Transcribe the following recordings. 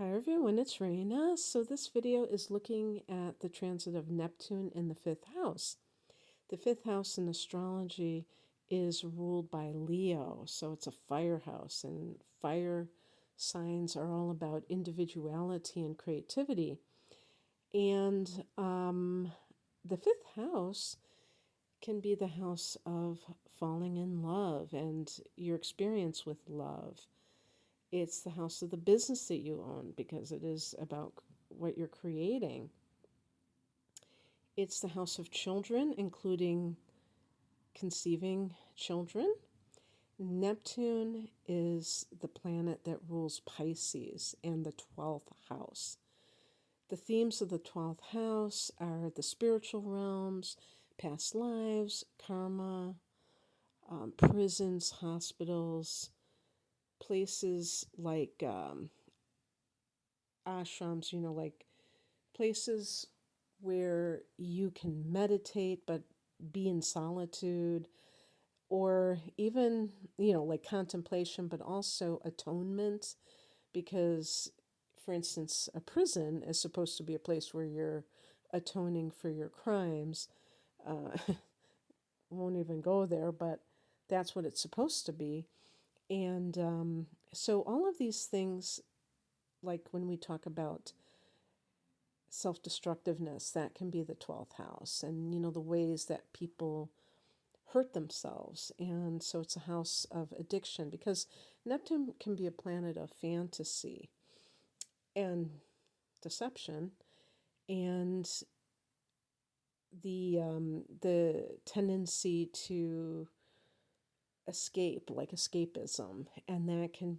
Hi everyone, it's Raina. So this video is looking at the transit of Neptune in the fifth house. The fifth house in astrology is ruled by Leo, so it's a fire house, and fire signs are all about individuality and creativity. And the fifth house can be the house of falling in love and your experience with love. It's the house of the business that you own because it is about what you're creating. It's the house of children, including conceiving children. Neptune is the planet that rules Pisces and the 12th house. The themes of the 12th house are the spiritual realms, past lives, karma, prisons, hospitals, places like ashrams, like places where you can meditate but be in solitude, or even, like contemplation, but also atonement. Because, for instance, a prison is supposed to be a place where you're atoning for your crimes. Uh, won't even go there, but that's what it's supposed to be. And so, all of these things, like when we talk about self-destructiveness, that can be the 12th house, and the ways that people hurt themselves. And so it's a house of addiction, because Neptune can be a planet of fantasy and deception, and the tendency to escape, like escapism, and that can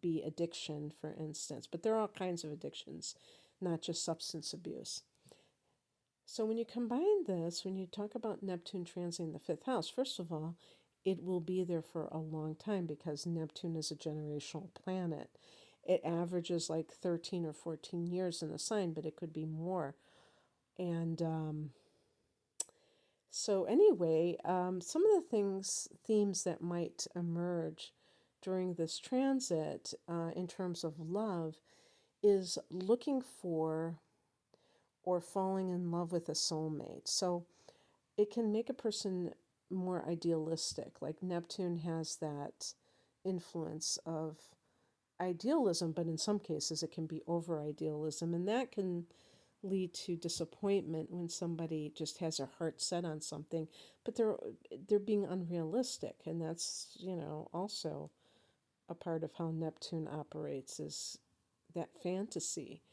be addiction, for instance. But there are all kinds of addictions, not just substance abuse. So when you combine this, when you talk about Neptune transiting the fifth house, first of all, it will be there for a long time because Neptune is a generational planet. It averages like 13 or 14 years in a sign, but it could be more. And so anyway, some of the themes that might emerge during this transit in terms of love is looking for or falling in love with a soulmate. So it can make a person more idealistic. Like Neptune has that influence of idealism, but in some cases it can be over idealism, and that can lead to disappointment when somebody just has their heart set on something, but they're being unrealistic, and that's also a part of how Neptune operates, is that fantasy.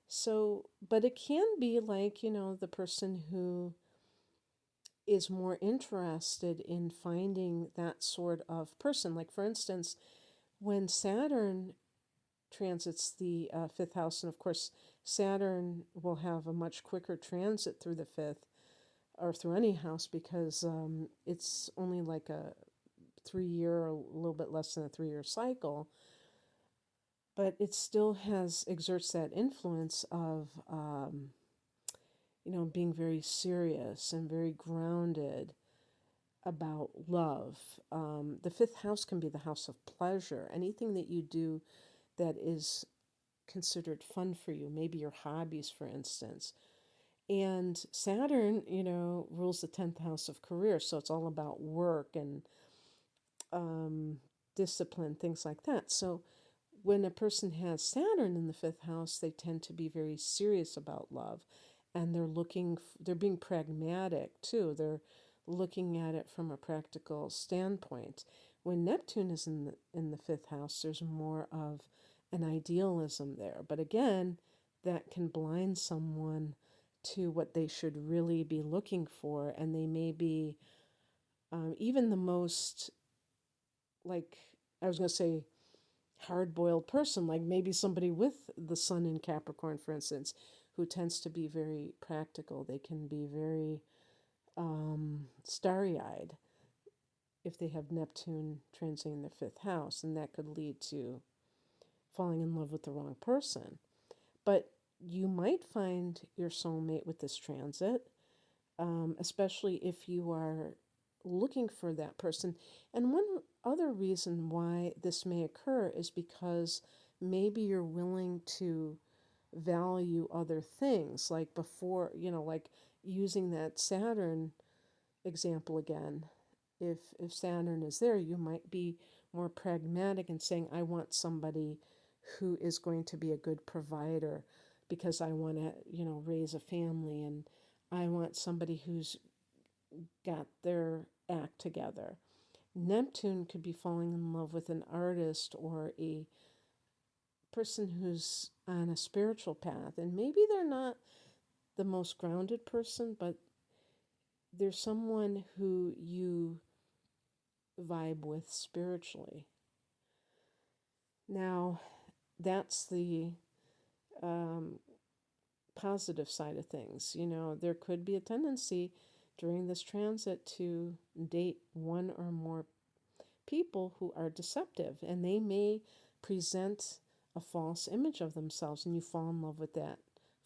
So, but it can be like, the person who is more interested in finding that sort of person. Like, for instance, when Saturn transits the fifth house, and of course, Saturn will have a much quicker transit through the fifth or through any house, because it's only like a 3 year, or a little bit less than a 3 year cycle. But it still exerts that influence of being very serious and very grounded about love. The fifth house can be the house of pleasure. Anything that you do that is considered fun for you, maybe your hobbies, for instance. And Saturn, rules the 10th house of career. So it's all about work and um, discipline, things like that. So when a person has Saturn in the fifth house, they tend to be very serious about love, and they're being pragmatic too. They're looking at it from a practical standpoint. When Neptune is in the fifth house, there's more of an idealism there. But again, that can blind someone to what they should really be looking for, and they may be even the most, like, I was going to say, hard-boiled person, like maybe somebody with the sun in Capricorn, for instance, who tends to be very practical. They can be very starry-eyed if they have Neptune transiting their fifth house, and that could lead to falling in love with the wrong person. But you might find your soulmate with this transit, especially if you are looking for that person. And one other reason why this may occur is because maybe you're willing to value other things, like before, like using that Saturn example again. If Saturn is there, you might be more pragmatic in saying, I want somebody who is going to be a good provider because I want to, raise a family, and I want somebody who's got their act together. Neptune could be falling in love with an artist or a person who's on a spiritual path, and maybe they're not the most grounded person, but they're someone who you vibe with spiritually. Now, that's the um, positive side of things. There could be a tendency during this transit to date one or more people who are deceptive, and they may present a false image of themselves, and you fall in love with that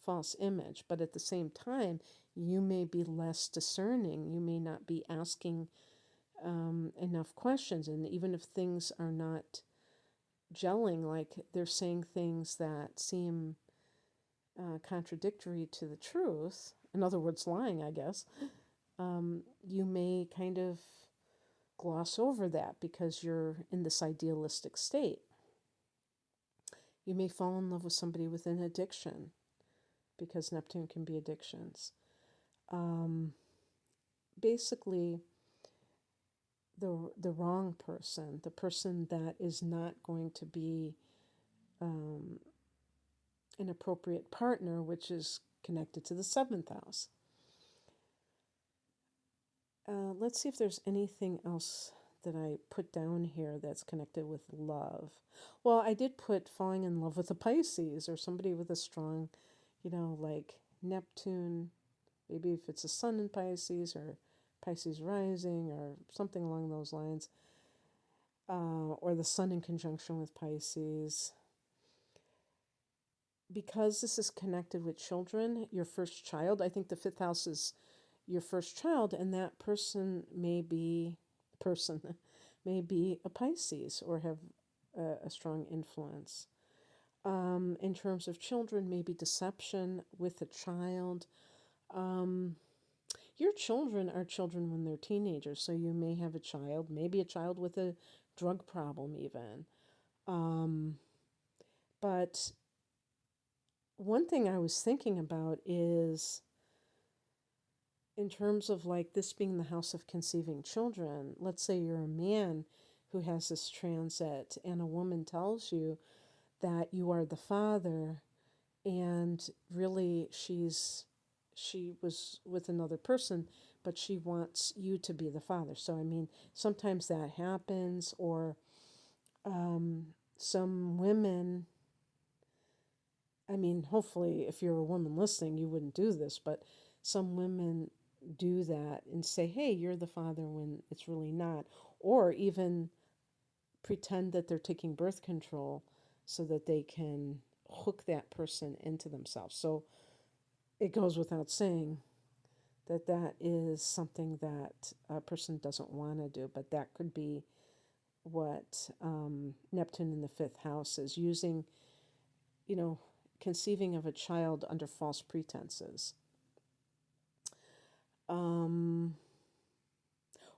false image. But at the same time, you may be less discerning. You may not be asking enough questions, and even if things are not gelling, like they're saying things that seem contradictory to the truth, in other words, lying, I guess, you may kind of gloss over that because you're in this idealistic state. You may fall in love with somebody with an addiction because Neptune can be addictions. Basically, the wrong person, the person that is not going to be an appropriate partner, which is connected to the seventh house. Let's see if there's anything else that I put down here that's connected with love. Well, I did put falling in love with a Pisces or somebody with a strong, like Neptune, maybe if it's a sun in Pisces or Pisces rising or something along those lines, or the sun in conjunction with Pisces. Because this is connected with children, your first child, I think the fifth house is your first child, and that person may be a Pisces or have a strong influence. In terms of children, maybe deception with a child. Your children are children when they're teenagers, so you may have a child, maybe a child with a drug problem even. But one thing I was thinking about is, in terms of like this being the house of conceiving children, let's say you're a man who has this transit and a woman tells you that you are the father, and really she was with another person, but she wants you to be the father. So, I mean, sometimes that happens, or some women, I mean, hopefully, if you're a woman listening, you wouldn't do this, but some women do that and say, hey, you're the father when it's really not. Or even pretend that they're taking birth control so that they can hook that person into themselves. So it goes without saying that that is something that a person doesn't want to do, but that could be what Neptune in the fifth house is using, conceiving of a child under false pretenses.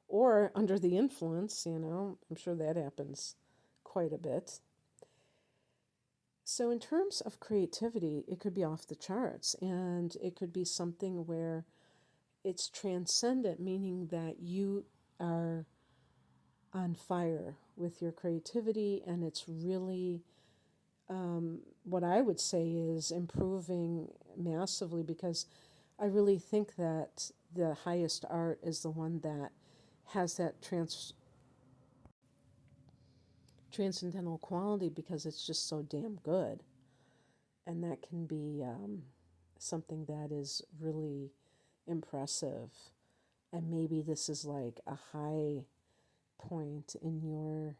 Or under the influence, I'm sure that happens quite a bit. So, in terms of creativity, it could be off the charts, and it could be something where it's transcendent, meaning that you are on fire with your creativity, and it's really what I would say is improving massively, because I really think that the highest art is the one that has that transcendental quality, because it's just so damn good. And that can be something that is really impressive. And maybe this is like a high point in your,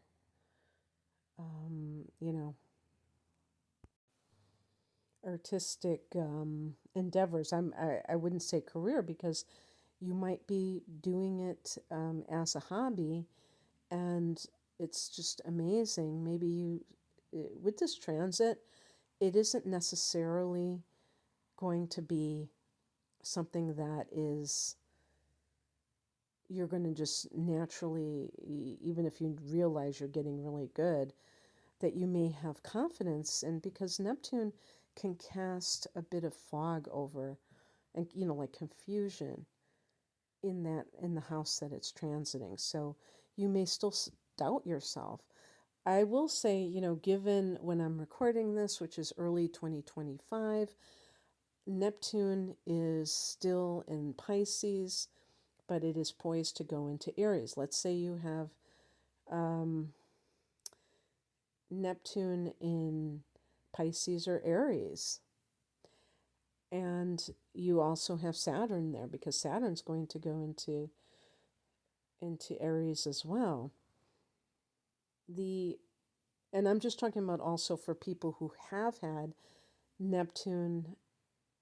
artistic endeavors. I wouldn't say career, because you might be doing it as a hobby, and it's just amazing. Maybe you with this transit, it isn't necessarily going to be something that is you're going to just naturally, even if you realize you're getting really good, that you may have confidence in, because Neptune can cast a bit of fog over, and like confusion in the house that it's transiting. So you may still doubt yourself. I will say, given when I'm recording this, which is early 2025, Neptune is still in Pisces, but it is poised to go into Aries. Let's say you have um, Neptune in Pisces or Aries. And you also have Saturn there, because Saturn's going to go into Aries as well. And I'm just talking about also for people who have had Neptune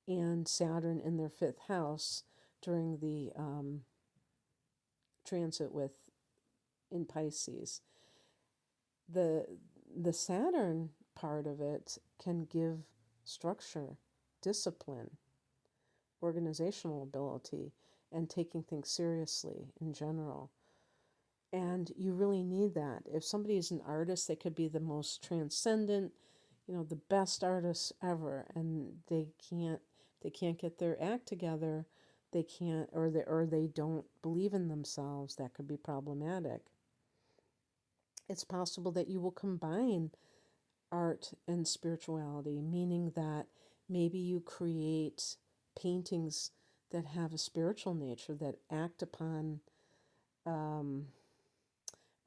and Saturn in their fifth house during the transit in Pisces. The the Saturn part of it can give structure, discipline, organizational ability, and taking things seriously in general. And you really need that. If somebody is an artist, they could be the most transcendent, the best artists ever, and they can't get their act together. They can't, or they don't believe in themselves. That could be problematic. It's possible that you will combine art and spirituality, meaning that maybe you create paintings that have a spiritual nature, that act upon um,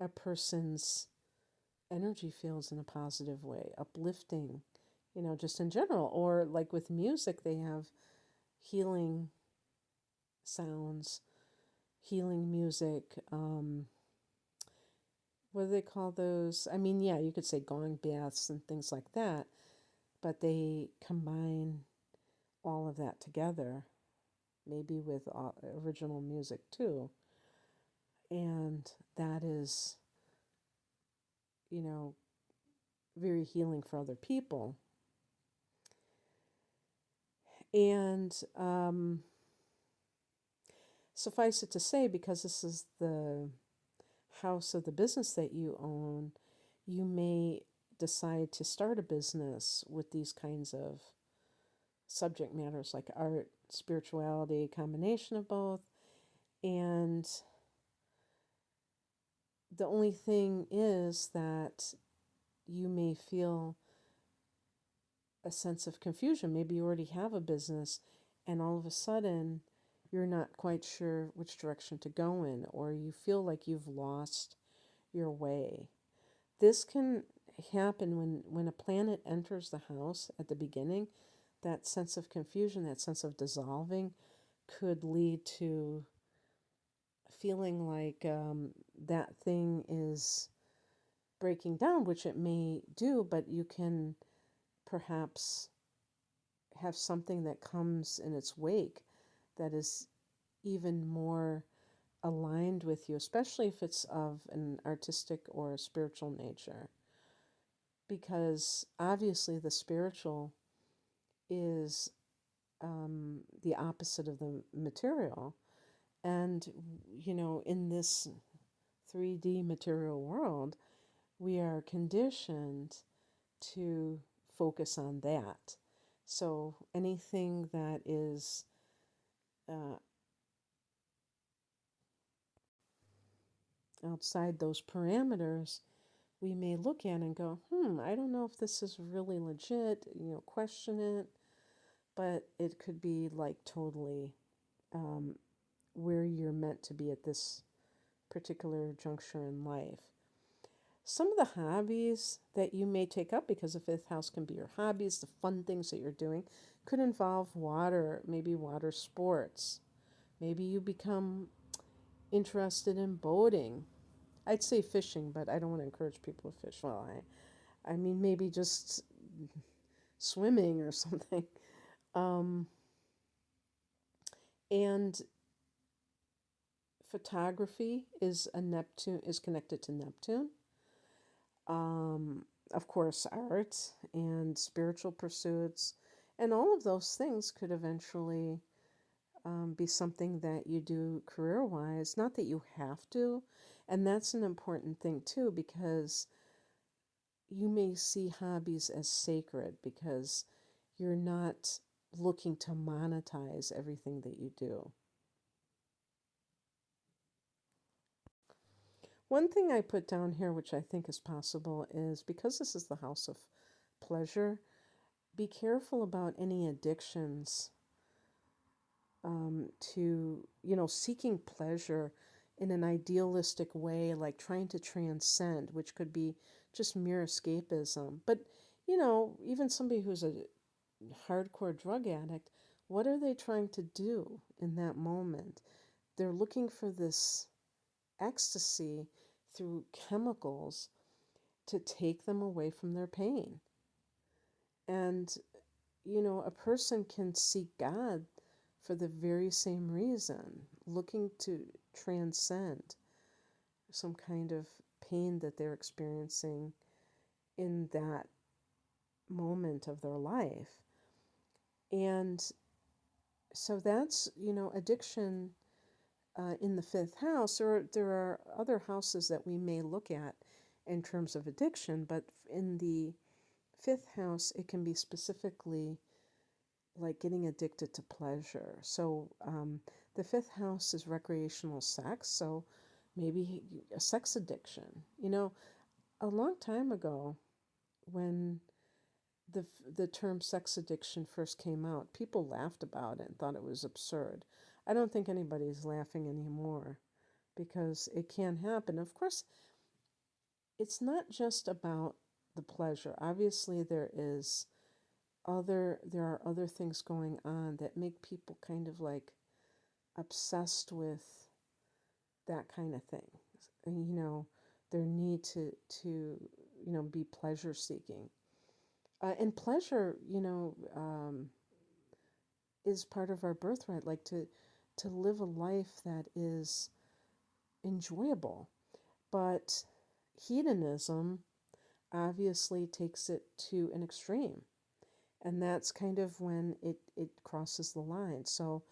a person's energy fields in a positive way, uplifting, just in general. Or like with music, they have healing sounds, healing music. What do they call those? I mean, yeah, you could say gong baths and things like that, but they combine all of that together, maybe with original music too. And that is, you know, very healing for other people. And suffice it to say, because this is the house of the business that you own, you may decide to start a business with these kinds of subject matters like art, spirituality, combination of both. And the only thing is that you may feel a sense of confusion. Maybe you already have a business and all of a sudden you're not quite sure which direction to go in, or you feel like you've lost your way. This can happen when a planet enters the house at the beginning. That sense of confusion, that sense of dissolving, could lead to feeling like that thing is breaking down, which it may do, but you can perhaps have something that comes in its wake that is even more aligned with you, especially if it's of an artistic or a spiritual nature. Because obviously the spiritual is the opposite of the material. And, in this 3D material world, we are conditioned to focus on that. So anything that is uh, outside those parameters, we may look at and go, I don't know if this is really legit, question it. But it could be like totally um, where you're meant to be at this particular juncture in life. Some of the hobbies that you may take up, because the fifth house can be your hobbies, the fun things that you're doing, could involve water, maybe water sports. Maybe you become interested in boating. I'd say fishing, but I don't want to encourage people to fish. Well, I mean, maybe just swimming or something. Um, and photography is connected to Neptune. Of course, art and spiritual pursuits, and all of those things could eventually be something that you do career wise. Not that you have to. And that's an important thing too, because you may see hobbies as sacred because you're not looking to monetize everything that you do. One thing I put down here, which I think is possible, is because this is the house of pleasure, be careful about any addictions to, seeking pleasure in an idealistic way, like trying to transcend, which could be just mere escapism. But, even somebody who's a hardcore drug addict, what are they trying to do in that moment? They're looking for this ecstasy through chemicals to take them away from their pain. And, a person can seek God for the very same reason, looking to transcend some kind of pain that they're experiencing in that moment of their life. And so that's, addiction in the fifth house. There are other houses that we may look at in terms of addiction, but in the fifth house, it can be specifically like getting addicted to pleasure. So the fifth house is recreational sex, so maybe a sex addiction. A long time ago, when the term sex addiction first came out, people laughed about it and thought it was absurd. I don't think anybody's laughing anymore because it can happen. Of course, it's not just about the pleasure. Obviously, there are other things going on that make people kind of like obsessed with that kind of thing. Their need to be pleasure seeking. And pleasure, is part of our birthright, like to live a life that is enjoyable. But hedonism obviously takes it to an extreme. And that's kind of when it crosses the line. So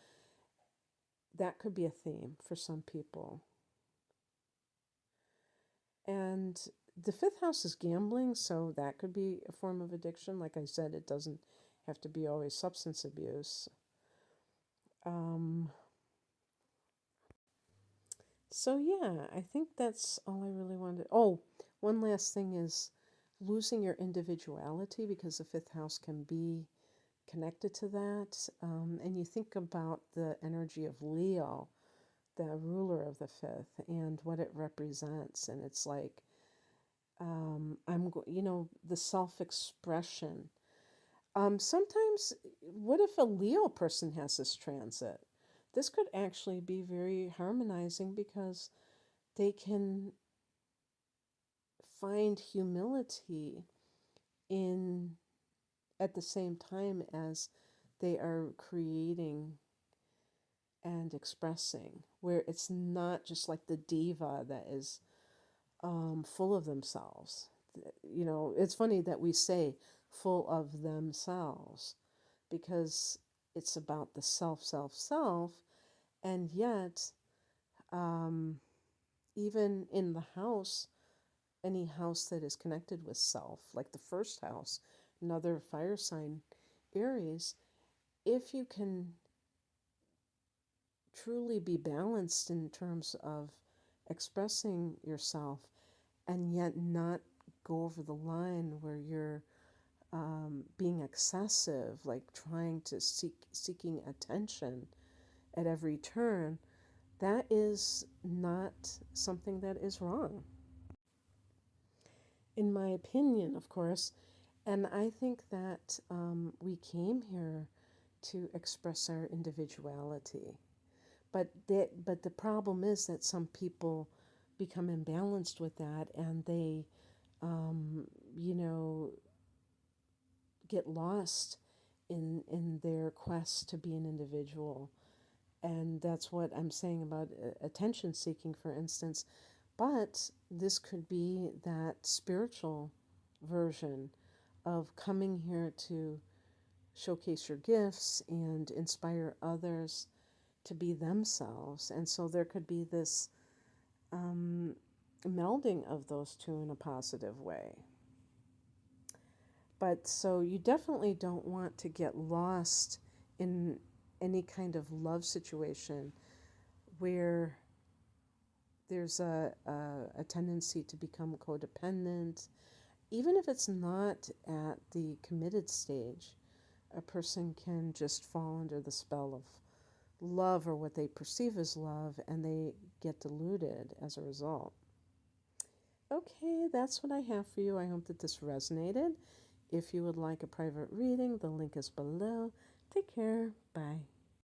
that could be a theme for some people. And the fifth house is gambling, so that could be a form of addiction. Like I said, it doesn't have to be always substance abuse. Um, so, yeah, I think that's all I really wanted. Oh, one last thing is losing your individuality because the fifth house can be connected to that. And you think about the energy of Leo, the ruler of the fifth, and what it represents. And it's like, the self expression. Sometimes, what if a Leo person has this transit? This could actually be very harmonizing because they can find humility in at the same time as they are creating and expressing, where it's not just like the diva that is full of themselves. It's funny that we say full of themselves because it's about the self, self, self, and yet, um, even in the house, any house that is connected with self, like the first house, another fire sign, Aries, if you can truly be balanced in terms of expressing yourself and yet not go over the line where you're being excessive, like trying to seeking attention at every turn, that is not something that is wrong, in my opinion, of course. And I think that we came here to express our individuality. But the problem is that some people become imbalanced with that, and they, um, you know, get lost in their quest to be an individual. And that's what I'm saying about attention seeking, for instance. But this could be that spiritual version of coming here to showcase your gifts and inspire others to be themselves. And so there could be this melding of those two in a positive way. But so you definitely don't want to get lost in any kind of love situation where there's a tendency to become codependent. Even if it's not at the committed stage, a person can just fall under the spell of love or what they perceive as love, and they get deluded as a result. Okay, that's what I have for you. I hope that this resonated. If you would like a private reading, the link is below. Take care. Bye.